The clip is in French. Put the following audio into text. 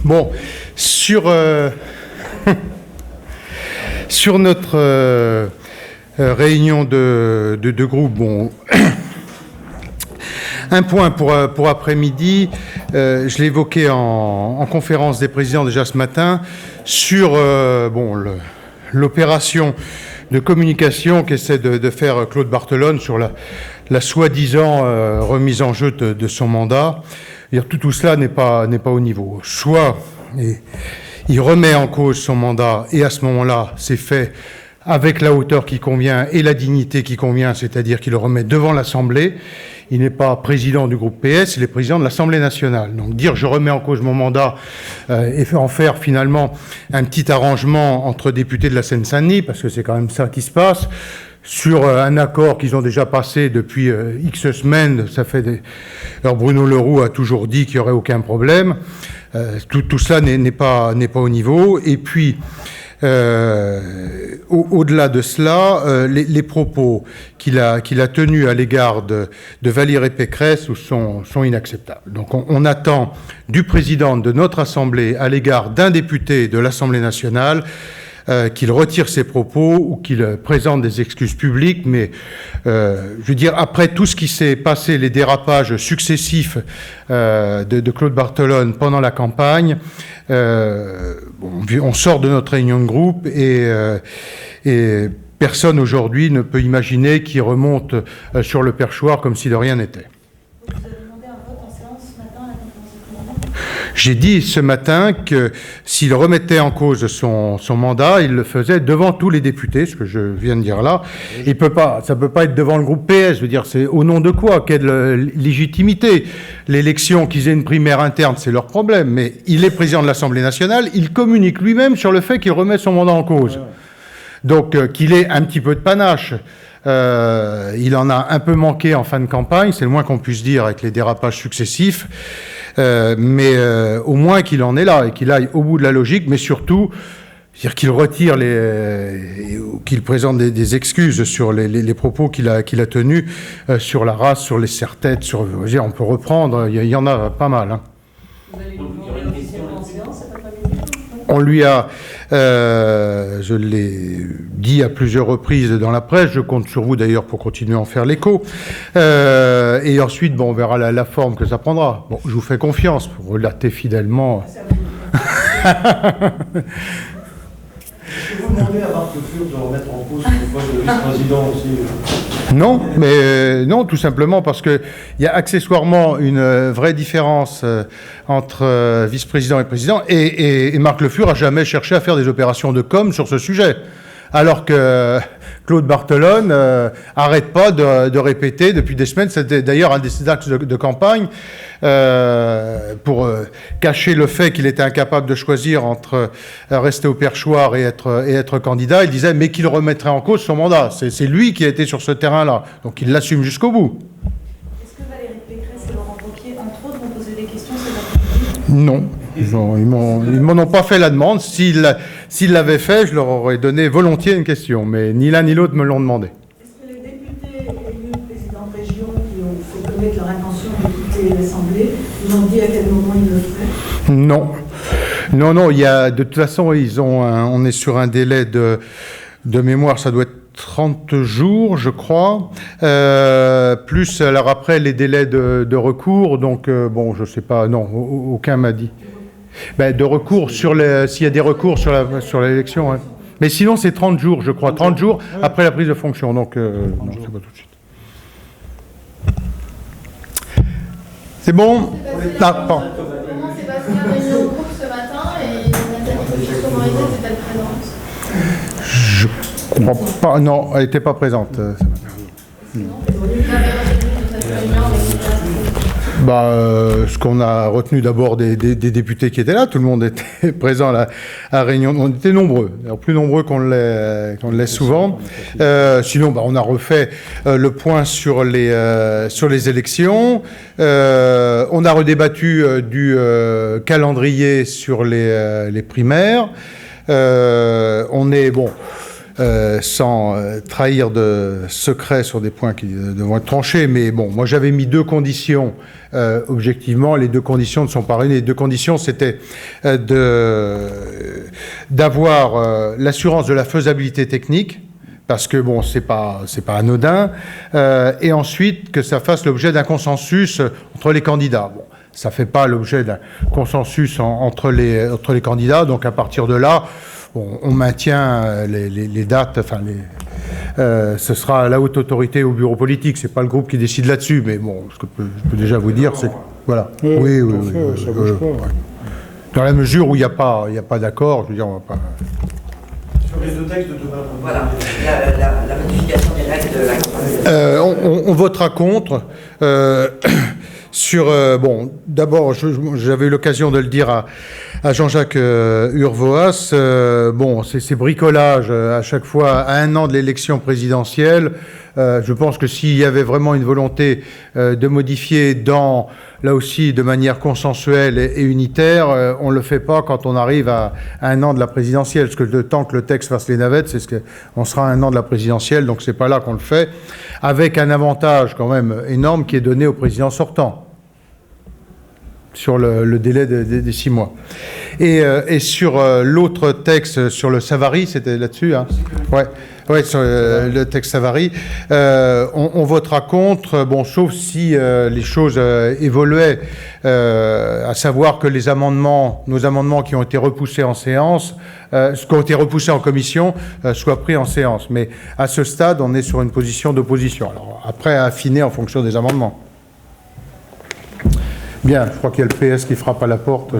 Bon, sur notre réunion de groupe, bon, un point pour après-midi, je l'ai évoqué en conférence des présidents déjà ce matin, sur l'opération de communication qu'essaie de faire Claude Barthelone sur la soi-disant remise en jeu de son mandat. Tout cela n'est pas au niveau. Soit il remet en cause son mandat et à ce moment-là, c'est fait avec la hauteur qui convient et la dignité qui convient, c'est-à-dire qu'il le remet devant l'Assemblée. Il n'est pas président du groupe PS, il est président de l'Assemblée nationale. Donc dire je remets en cause mon mandat et en faire finalement un petit arrangement entre députés de la Seine-Saint-Denis, parce que c'est quand même ça qui se passe, sur un accord qu'ils ont déjà passé depuis X semaines, ça fait Alors Bruno Leroux a toujours dit qu'il n'y aurait aucun problème. Tout cela n'est pas au niveau. Et puis, au-delà de cela, les propos qu'il a tenus à l'égard de Valérie Pécresse sont inacceptables. Donc on attend du président de notre Assemblée à l'égard d'un député de l'Assemblée nationale qu'il retire ses propos ou qu'il présente des excuses publiques, mais je veux dire, après tout ce qui s'est passé, les dérapages successifs de Claude Barthelone pendant la campagne, on sort de notre réunion de groupe et personne aujourd'hui ne peut imaginer qu'il remonte sur le perchoir comme si de rien n'était. J'ai dit ce matin que s'il remettait en cause son mandat, il le faisait devant tous les députés, ce que je viens de dire là. Ça peut pas être devant le groupe PS. Je veux dire, c'est au nom de quoi? Quelle légitimité? L'élection, qu'ils aient une primaire interne, c'est leur problème. Mais il est président de l'Assemblée nationale, il communique lui-même sur le fait qu'il remet son mandat en cause. Donc, qu'il ait un petit peu de panache. Il en a un peu manqué en fin de campagne, c'est le moins qu'on puisse dire avec les dérapages successifs. Mais au moins qu'il en est là et qu'il aille au bout de la logique, mais surtout c'est-à-dire qu'il retire qu'il présente des excuses sur les propos qu'il a tenus sur la race, sur les serre-têtes, on peut reprendre, il y en a pas mal. Hein. Vous allez vous demander officiellement en séance cet après-midi ? On lui a, je l'ai dit à plusieurs reprises dans la presse, je compte sur vous d'ailleurs pour continuer à en faire l'écho, et ensuite on verra la forme que ça prendra. Bon, je vous fais confiance pour relater fidèlement. Est-ce que vous demandez à Marc Lefur de remettre en cause le poste de vice-président aussi Non, mais non, tout simplement parce qu'il y a accessoirement une vraie différence entre vice-président et président, et Marc Lefur n'a jamais cherché à faire des opérations de com sur ce sujet. Alors que Claude Barthelone arrête pas de répéter depuis des semaines, c'était d'ailleurs un des axes de campagne, pour cacher le fait qu'il était incapable de choisir entre rester au perchoir et être candidat. Il disait mais qu'il remettrait en cause son mandat. C'est lui qui a été sur ce terrain-là, donc il l'assume jusqu'au bout. Est-ce que Valérie Pécresse et Laurent Wauquiez, entre autres, vont poser des questions cet après-midi ? Non. Ils m'en ont pas fait la demande. S'ils l'avaient fait, je leur aurais donné volontiers une question, mais ni l'un ni l'autre me l'ont demandé. Est-ce que les députés élus présidents de région qui ont fait connaître leur intention de quitter l'Assemblée, vous ont dit à quel moment ils le feraient ? Non, il y a, de toute façon, on est sur un délai de mémoire, ça doit être 30 jours, je crois, plus alors après les délais de recours, donc je sais pas, non, aucun m'a dit. De recours s'il y a des recours sur l'élection, hein. Mais sinon c'est 30 jours, je crois, 30 jours après la prise de fonction, donc non, c'est pas tout de suite. C'est bon? Comment s'est passé la réunion de groupe ce matin et Nathalie Fausse-Morizet était-elle présente? Je comprends pas, non, elle n'était pas présente. Vous avez retenu de cette réunion Ce qu'on a retenu d'abord des députés qui étaient là, tout le monde était présent à la réunion, on était nombreux, alors plus nombreux qu'on l'est souvent. Sinon, on a refait le point sur les élections, on a redébattu du calendrier sur les primaires, on est sans trahir de secret sur des points qui devront être tranchés. Mais bon, moi j'avais mis 2 conditions. Objectivement, les 2 conditions ne sont pas réunies. Les 2 conditions, c'était d'avoir l'assurance de la faisabilité technique, parce que bon, c'est pas anodin, et ensuite que ça fasse l'objet d'un consensus entre les candidats. Bon, ça fait pas l'objet d'un consensus entre les candidats, donc à partir de là, on maintient les dates, enfin ce sera la haute autorité au bureau politique, c'est pas le groupe qui décide là-dessus, mais bon, ce que je peux déjà vous dire, c'est voilà. Oui, ça bouge pas. Ouais. Dans la mesure où il n'y a pas d'accord, je veux dire, on va pas. Sur les 2 textes de demain. Voilà, la modification des règles de la campagne. On votera contre. Bon, d'abord, j'avais eu l'occasion de le dire à Jean-Jacques Urvoas. Bon, ces bricolages à chaque fois à 1 an de l'élection présidentielle. Je pense que s'il y avait vraiment une volonté de modifier là aussi de manière consensuelle et unitaire, on ne le fait pas quand on arrive à 1 an de la présidentielle, parce que le temps que le texte fasse les navettes, on sera à 1 an de la présidentielle, donc c'est pas là qu'on le fait, avec un avantage quand même énorme qui est donné au président sortant sur le délai des 6 mois. Et sur l'autre texte, sur le Savary, c'était là-dessus, hein ? Ouais, sur le texte Savary, on votera contre, bon, sauf si les choses évoluaient, à savoir que nos amendements qui ont été repoussés en séance, qui ont été repoussés en commission, soient pris en séance. Mais à ce stade, on est sur une position d'opposition. Alors après, à affiner en fonction des amendements. Bien, je crois qu'il y a le PS qui frappe à la porte.